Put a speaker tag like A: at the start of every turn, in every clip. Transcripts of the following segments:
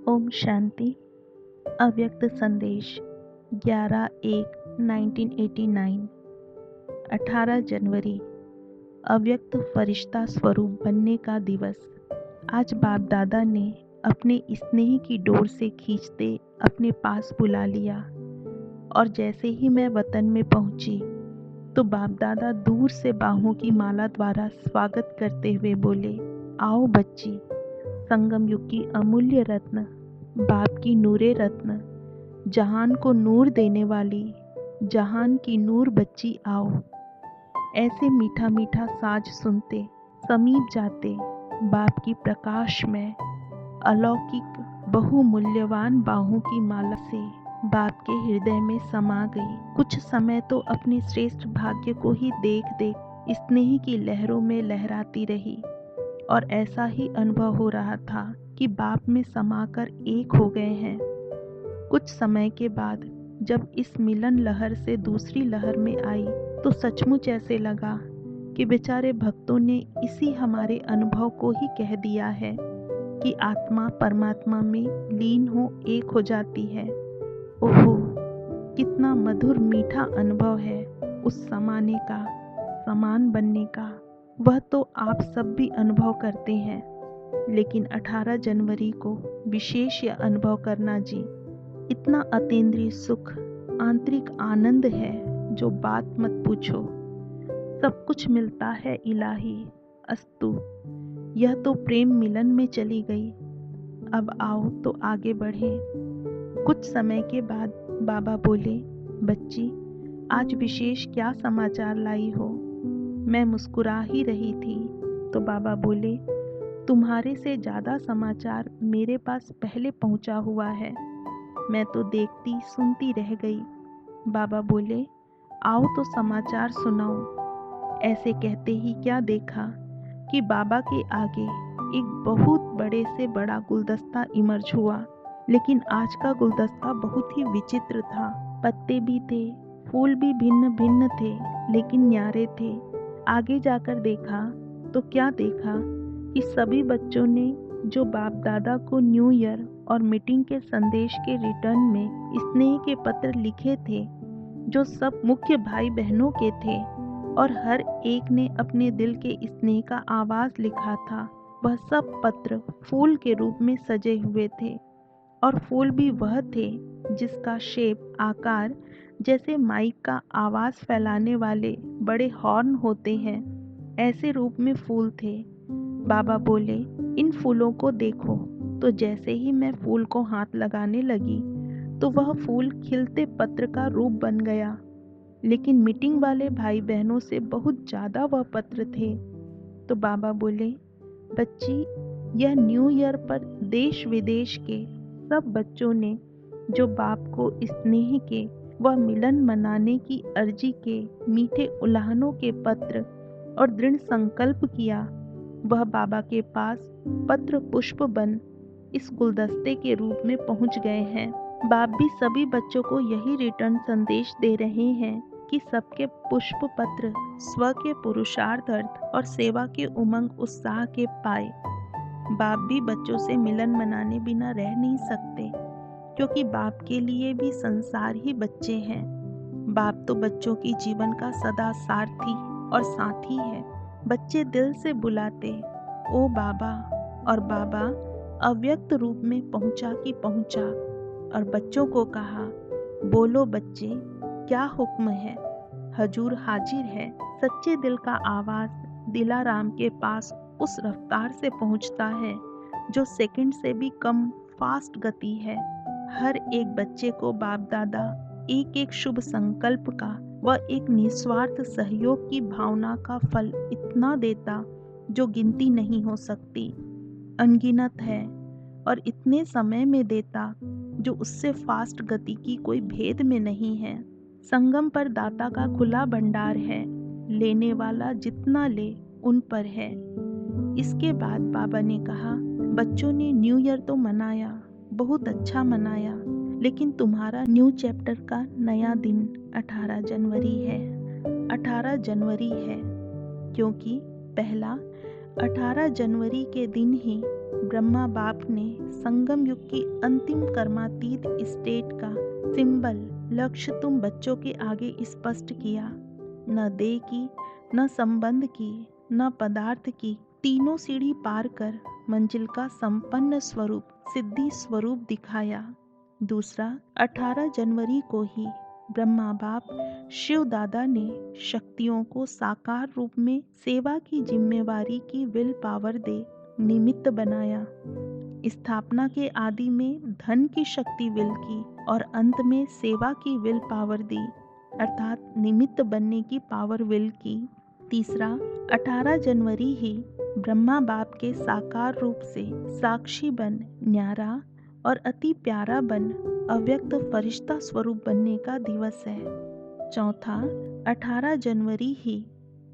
A: ओम शांति। अव्यक्त संदेश 11/1/1989। 18 जनवरी अव्यक्त फरिश्ता स्वरूप बनने का दिवस। आज बाप दादा ने अपने स्नेह की डोर से खींचते अपने पास बुला लिया और जैसे ही मैं वतन में पहुंची तो बाप दादा दूर से बाहों की माला द्वारा स्वागत करते हुए बोले, आओ बच्ची, संगम युग की अमूल्य रत्न, बाप की नूरे रत्न, जहान को नूर देने वाली, जहान की नूर बच्ची, आओ। ऐसे मीठा मीठा साज सुनते समीप जाते बाप की प्रकाश में अलौकिक बहुमूल्यवान बाहों की माला से बाप के हृदय में समा गई। कुछ समय तो अपने श्रेष्ठ भाग्य को ही देख देख स्नेह की लहरों में लहराती रही और ऐसा ही अनुभव हो रहा था कि बाप में समाकर एक हो गए हैं। कुछ समय के बाद जब इस मिलन लहर से दूसरी लहर में आई तो सचमुच ऐसे लगा कि बेचारे भक्तों ने इसी हमारे अनुभव को ही कह दिया है कि आत्मा परमात्मा में लीन हो एक हो जाती है। ओहो, कितना मधुर मीठा अनुभव है उस समाने का, समान बनने का। वह तो आप सब भी अनुभव करते हैं, लेकिन 18 जनवरी को विशेष यह अनुभव करना जी। इतना अतीन्द्रिय सुख, आंतरिक आनंद है जो बात मत पूछो। सब कुछ मिलता है इलाही। अस्तु, यह तो प्रेम मिलन में चली गई। अब आओ तो आगे बढ़ें। कुछ समय के बाद बाबा बोले, बच्ची, आज विशेष क्या समाचार लाई हो? मैं मुस्कुरा ही रही थी तो बाबा बोले, तुम्हारे से ज़्यादा समाचार मेरे पास पहले पहुंचा हुआ है। मैं तो देखती सुनती रह गई। बाबा बोले, आओ तो समाचार सुनाओ। ऐसे कहते ही क्या देखा कि बाबा के आगे एक बहुत बड़े से बड़ा गुलदस्ता इमर्ज हुआ। लेकिन आज का गुलदस्ता बहुत ही विचित्र था। पत्ते भी थे, फूल भी भिन्न भिन्न थे, लेकिन न्यारे थे। आगे जाकर देखा तो क्या देखा कि सभी बच्चों ने जो बाप दादा को न्यू ईयर और मीटिंग के संदेश के रिटर्न में स्नेह के पत्र लिखे थे, जो सब मुख्य भाई बहनों के थे और हर एक ने अपने दिल के स्नेह का आवाज लिखा था, वह सब पत्र फूल के रूप में सजे हुए थे। और फूल भी वह थे जिसका शेप, आकार जैसे माइक का आवाज फैलाने वाले बड़े हॉर्न होते हैं, ऐसे रूप में फूल थे। बाबा बोले, इन फूलों को देखो। तो जैसे ही मैं फूल को हाथ लगाने लगी तो वह फूल खिलते पत्र का रूप बन गया। लेकिन मीटिंग वाले भाई बहनों से बहुत ज़्यादा वह पत्र थे। तो बाबा बोले, बच्ची, यह न्यू ईयर पर देश विदेश के सब बच्चों ने जो बाप को स्नेह के वह मिलन मनाने की अर्जी के मीठे उल्हानों के पत्र और दृढ़ संकल्प किया, वह बाबा के पास पत्र पुष्प बन इस गुलदस्ते के रूप में पहुंच गए हैं। बाप भी सभी बच्चों को यही रिटर्न संदेश दे रहे हैं कि सबके पुष्प पत्र स्व के पुरुषार्थ अर्थ और सेवा के उमंग उत्साह के पाए। बाप भी बच्चों से मिलन मनाने बिना रह नहीं सकते, क्योंकि बाप के लिए भी संसार ही बच्चे हैं। बाप तो बच्चों की जीवन का सदा सारथी और साथी है। बच्चे दिल से बुलाते, ओ बाबा, और बाबा अव्यक्त रूप में पहुंचा कि पहुंचा और बच्चों को कहा, बोलो बच्चे, क्या हुक्म है? हजूर हाजिर है। सच्चे दिल का आवाज दिलाराम के पास उस रफ्तार से पहुंचता है जो सेकंड से भी कम फास्ट गति है। हर एक बच्चे को बाप दादा एक एक शुभ संकल्प का व एक निस्वार्थ सहयोग की भावना का फल इतना देता जो गिनती नहीं हो सकती, अनगिनत है, और इतने समय में देता जो उससे फास्ट गति की कोई भेद में नहीं है। संगम पर दाता का खुला भंडार है, लेने वाला जितना ले उन पर है। इसके बाद बाबा ने कहा, बच्चों ने न्यू ईयर तो मनाया, बहुत अच्छा मनाया, लेकिन तुम्हारा न्यू चैप्टर का नया दिन 18 जनवरी है। 18 जनवरी है क्योंकि पहला 18 जनवरी के दिन ही ब्रह्मा बाप ने संगम युग की अंतिम कर्मातीत स्टेट का सिंबल लक्ष्य तुम बच्चों के आगे स्पष्ट किया। न देह की, न संबंध की, न पदार्थ की, तीनों सीढ़ी पार कर मंजिल का संपन्न स्वरूप सिद्धि स्वरूप दिखाया। दूसरा, 18 जनवरी को ही ब्रह्मा बाप शिव दादा ने शक्तियों को साकार रूप में सेवा की जिम्मेवारी की विल पावर दे निमित्त बनाया। स्थापना के आदि में धन की शक्ति विल की और अंत में सेवा की विल पावर दी, अर्थात निमित्त बनने की पावर विल की। तीसरा, 18 जनवरी ही ब्रह्मा बाप के साकार रूप से साक्षी बन न्यारा और अति प्यारा बन अव्यक्त फरिश्ता स्वरूप बनने का दिवस है। चौथा, 18 जनवरी ही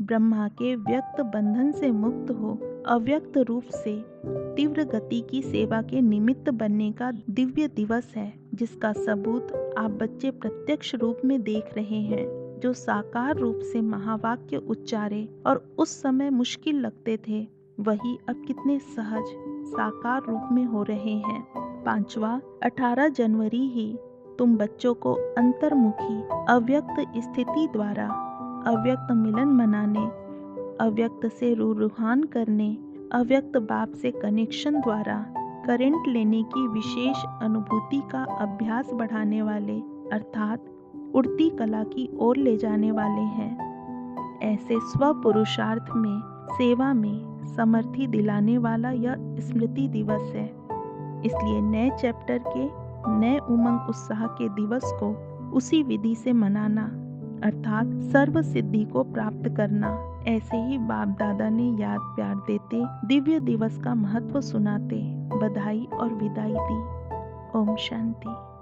A: ब्रह्मा के व्यक्त बंधन से मुक्त हो अव्यक्त रूप से तीव्र गति की सेवा के निमित्त बनने का दिव्य दिवस है, जिसका सबूत आप बच्चे प्रत्यक्ष रूप में देख रहे हैं, जो साकार रूप से महावाक्य उच्चारे और उस समय मुश्किल लगते थे, वही अब कितने सहज साकार रूप में हो रहे हैं। पांचवा, 18 जनवरी ही तुम बच्चों को अंतर्मुखी अव्यक्त स्थिति द्वारा अव्यक्त मिलन मनाने, अव्यक्त से रूहान करने, अव्यक्त बाप से कनेक्शन द्वारा करंट लेने की विशेष अनुभूति का अभ्यास बढ़ाने वाले, अर्थात उड़ती कला की ओर ले जाने वाले हैं। ऐसे स्व पुरुषार्थ में सेवा में समर्थी दिलाने वाला यह स्मृति दिवस है। इसलिए नए चैप्टर के नए उमंग उत्साह के दिवस को उसी विधि से मनाना, अर्थात सर्व सिद्धि को प्राप्त करना, ऐसे ही बाप दादा ने याद प्यार देते दिव्य दिवस का महत्व सुनाते बधाई और विदाई दी। ओम शांति।